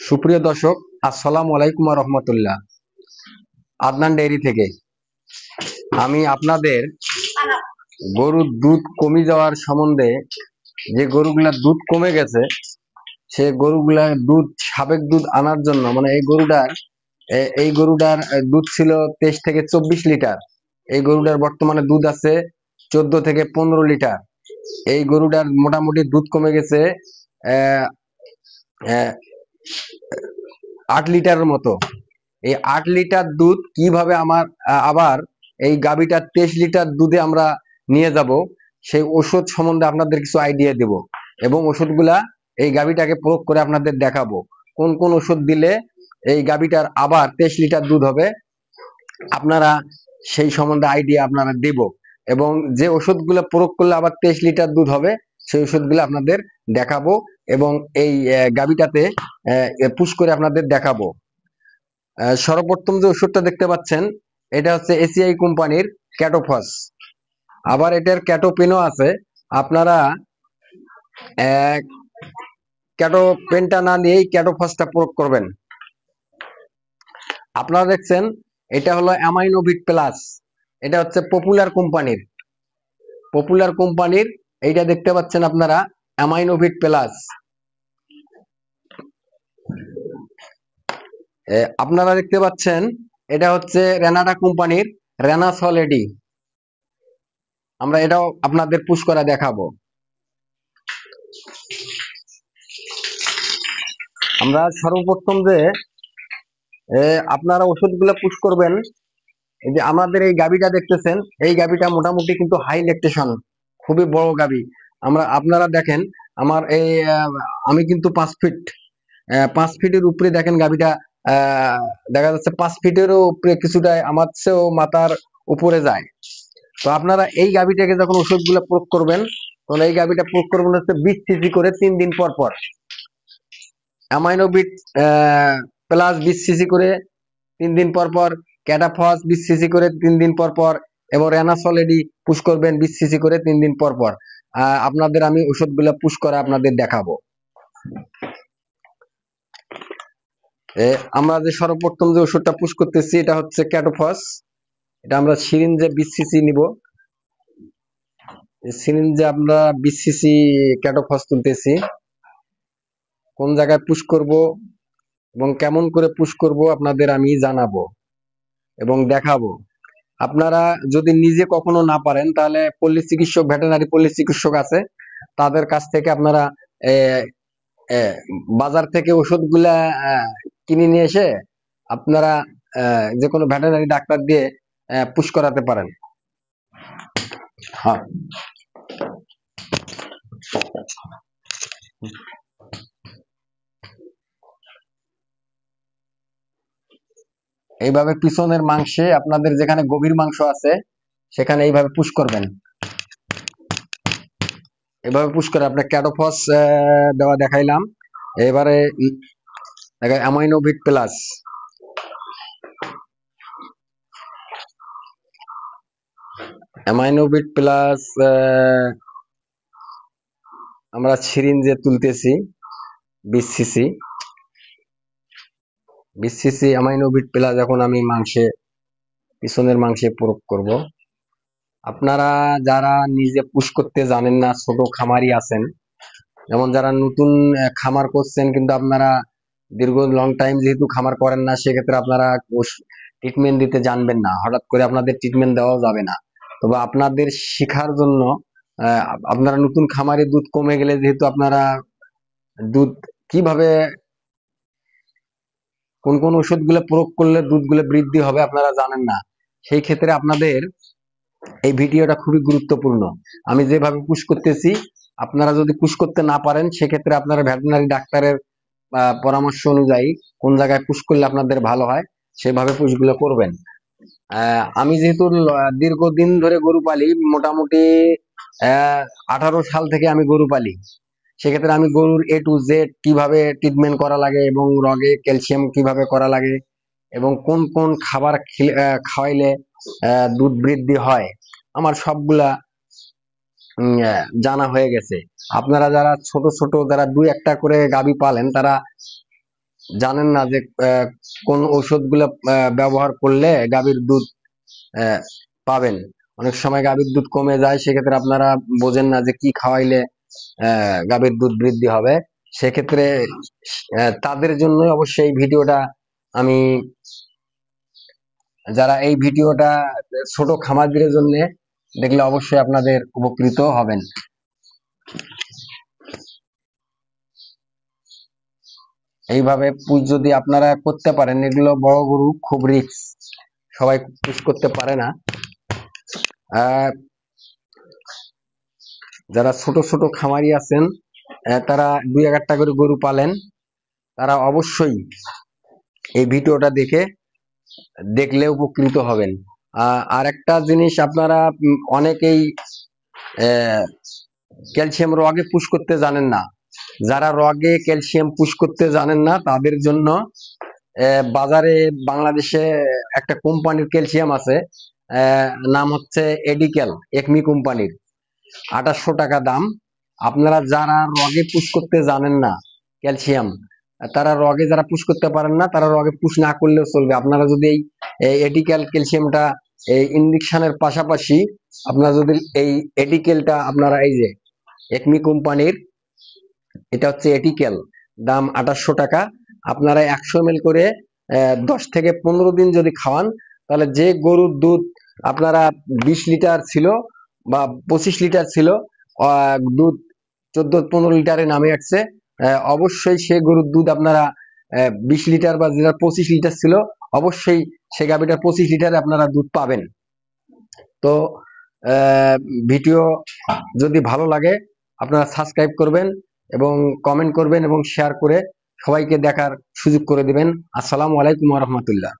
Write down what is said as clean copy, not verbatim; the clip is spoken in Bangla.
সুপ্রিয় দর্শক, আসসালামু আলাইকুম ওয়া রাহমাতুল্লাহ। আদনান ডেইরি থেকে আমি আপনাদের গরুর দুধ কমে যাওয়ার সম্বন্ধে, যে গরুগুলার দুধ কমে গেছে সে গরুগুলার দুধ সাবেক দুধ আনার জন্য, মানে এই গরুটার দুধ ছিল 23 থেকে 24 লিটার। এই গরুটার বর্তমানে দুধ আছে 14 থেকে 15 লিটার। এই গরুটার মোটামুটি দুধ কমে গেছে 8 লিটারের মতো। এই 8 লিটার দুধ কিভাবে আবার এই গাভীটার 23 লিটার দুধে আমরা নিয়ে যাব, সেই ওষুধ সম্বন্ধে আপনাদের কিছু আইডিয়া দেব এবং ওষুধগুলা এই গাভীটাকে প্রয়োগ করে আপনাদের দেখাবো কোন কোন ওষুধ দিলে এই গাভীটার আবার 23 লিটার দুধ হবে। আপনারা সেই সম্বন্ধে আইডিয়া আপনারা দেব এবং যে ওষুধগুলো প্রয়োগ করলে আবার 23 লিটার দুধ হবে সেই ওষুধগুলো আপনাদের দেখাবো এবং এই গাভীটাতে পুশ করে আপনাদের দেখাবো। সর্বপ্রথম যে ওষুধটা দেখতে পাচ্ছেন এটা হচ্ছে এসিআই কোম্পানির ক্যাটোফস। আবার এটার ক্যাটোপেনও আছে। আপনারা ক্যাটোপেনটা না নিয়েই ক্যাটোফসটা প্রয়োগ করবেন। আপনারা দেখছেন এটা হলো অ্যামাইনোভিট প্লাস। এটা হচ্ছে পপুলার কোম্পানির এইটা দেখতে পাচ্ছেন আপনারা, অ্যামাইনোভিট প্লাস। আপনারা দেখতে পাচ্ছেন এটা হচ্ছে রেনাটা কোম্পানির রেনাসল এডি। আমরা এটাও আপনাদের পুশ করে দেখাবো। আমরা সর্বপ্রথম যে আপনারা ওষুধগুলো পুশ করবেন, এই যে আমাদের এই গাভীটা দেখতেছেন, এই গাভীটা মোটামুটি কিন্তু হাই ল্যাকটেশন, খুবই বড় গাভী। আপনারা দেখেন আমার এই আমি কিন্তু 5 ফিটের উপরে দেখেন গাভীটা দেখা যাচ্ছে 5 ফিটেরও উপরে, কিছুটা আমার চেয়েও মাথার উপরে যায়। তো আপনারা এই গাভীটাকে যখন ওষুধগুলো প্রয়োগ করবেন, তখন এই গাভীটা প্রয়োগ করবেন হচ্ছে 20 সিসি করে 3 দিন পর পর। অ্যামাইনোভিট প্লাস 20 সিসি করে 3 দিন পর পর, ক্যাটাফস 20 সিসি করে 3 দিন পর পর এবং রেনাসলেডি পুশ করবেন 20 সিসি করে 3 দিন পর পর। আপনাদের আমি ওষুধগুলো পুশ করে আপনাদের দেখাবো। আমরা যে সর্বপ্রথম যে ওষুধটা পুশ করতেছি এটা হচ্ছে ক্যাটোফস। এটা আমরা সিরিঞ্জে 20 সিসি নিব। সিরিঞ্জে আমরা 20 সিসি ক্যাটোফস তুলতেছি। কোন জায়গায় পুশ করব এবং কেমন করে পুশ করব আপনাদের আমি জানাবো এবং দেখাবো। আপনারা যদি নিজে কখনো না পারেন তাহলে পল্লী চিকিৎসক, ভেটেরিনারি পল্লী চিকিৎসক আছে, তাদের কাছ থেকে আপনারা বাজার থেকে ওষুধগুলা কিনে নিয়ে এসে আপনারা যে কোনো ভেটেরিনারি ডাক্তার দিয়ে পুশ করাতে পারেন। হ্যাঁ, এইভাবে পিছনের মাংসে, আপনাদের যেখানে গভীর মাংস আছে সেখানে এইভাবে পুশ করবেন। এভাবে পুশ করে আপনার ক্যাটোফস দেওয়া দেখাইলাম। এবারে অ্যামাইনোভিট প্লাস। অ্যামাইনোভিট প্লাস আমরা সিরিঞ্জে তুলতেছি 20 সিসি। 20 সিসি অ্যামাইনোভিট প্লাস এখন আমি পিছনের মাংসে প্রয়োগ করব। আপনারা যারা নিজে পুশ করতে জানেন না, ছোট খামারি আছেন, যেমন যারা নতুন খামার করছেন কিন্তু আপনারা দীর্ঘ লং টাইম যেহেতু খামার করেন না, সেক্ষেত্রে আপনারা ট্রিটমেন্ট দিতে জানবেন না, হঠাৎ করে আপনাদের ট্রিটমেন্ট দেওয়াও যাবে না। তবে আপনাদের শেখার জন্য, আপনারা নতুন খামারে দুধ কমে গেলে যেহেতু আপনারা দুধ কিভাবে কোন কোন ওষুধগুলো প্রয়োগ করলে দুধগুলো বৃদ্ধি হবে আপনারা জানেন না, সেই ক্ষেত্রে আপনাদের এই ভিডিওটা খুবই গুরুত্বপূর্ণ। আমি যেভাবে পুশ করতেছি, আপনারা যদি পুশ করতে না পারেন সেক্ষেত্রে আপনারা ভেটেরিনারি ডাক্তারের পরামর্শ অনুযায়ী কোন জায়গায় পুশ করলে আপনাদের ভালো হয় সেভাবে পুশগুলো করবেন। আমি যেহেতু দীর্ঘদিন ধরে গরু পালি, মোটামুটি 18 সাল থেকে আমি গরু পালি, সেক্ষেত্রে আমি গরুর A to Z কিভাবে ট্রিটমেন্ট করা লাগে এবং রগে ক্যালসিয়াম কিভাবে করা লাগে এবং কোন কোন খাবার খাওয়াইলে দুধ বৃদ্ধি হয়, আমার সবগুলা জানা হয়ে গেছে। আপনারা যারা ছোট ছোট, যারা 2-1টা করে গাভী পালেন, তারা জানেন না যে কোন ঔষধগুলো ব্যবহার করলে গাভীর দুধ আহ, পাবেন। অনেক সময় গাভীর দুধ কমে যায়, সেক্ষেত্রে আপনারা বোঝেন না যে কি খাওয়াইলে গাভীর দুধ বৃদ্ধি হবে। সেক্ষেত্রে তাদের জন্য অবশ্যই এই ভিডিওটা আমি, যারা এই ভিডিওটা ছোট খামারদের জন্য দেখলে অবশ্যই আপনাদের উপকৃত হবেন। এইভাবে পুষ যদি আপনারা করতে পারেন, এগুলো বড় গরু খুব রিস্ক, সবাই পুষ করতে পারে না। যারা ছোট ছোট খামারি আছেন, তারা 2-1টা করে গরু পালেন, তারা অবশ্যই এই ভিডিওটা দেখলে উপকৃত হবেন। আর একটা জিনিস, আপনারা অনেকেই ক্যালসিয়াম রগে পুশ করতে জানেন না। যারা রগে ক্যালসিয়াম পুশ করতে জানেন না, তাদের জন্য বাজারে বাংলাদেশে একটা কোম্পানির ক্যালসিয়াম আছে, নাম হচ্ছে এডিকেল, একমি কোম্পানির, 2800 টাকা দাম। আপনারা যারা রগে পুশ করতে জানেন না ক্যালসিয়াম, তারা রগে যারা পুশ করতে পারেন না, তারা রগে পুশ না করলেও চলবে। আপনারা যদি এই এডিকেল ক্যালসিয়ামটা এই ইনজেকশনের পাশাপাশি আপনারা যদি এই এডিকেলটা, আপনারা এই যে একমি কোম্পানির, এটা হচ্ছে এটিকেল, দাম 2800 টাকা। আপনারা 100 ml করে 10 থেকে 15 দিন যদি খাওয়ান, তাহলে যে গরুর দুধ আপনারা 20 লিটার ছিল বা 25 লিটার ছিল, দুধ 14-15 লিটারে নামে আসছে। অবশ্যই সে গরুর দুধ আপনারা 20 লিটার বা যেটা 25 লিটার ছিল, অবশ্যই সে গাভীটার 25 লিটারে আপনারা দুধ পাবেন। তো ভিডিও যদি ভালো লাগে, আপনারা সাবস্ক্রাইব করবেন এবং কমেন্ট করবেন এবং শেয়ার করে সবাইকে দেখার সুযোগ করে দিবেন। আসসালামু আলাইকুম ওয়া রাহমাতুল্লাহ।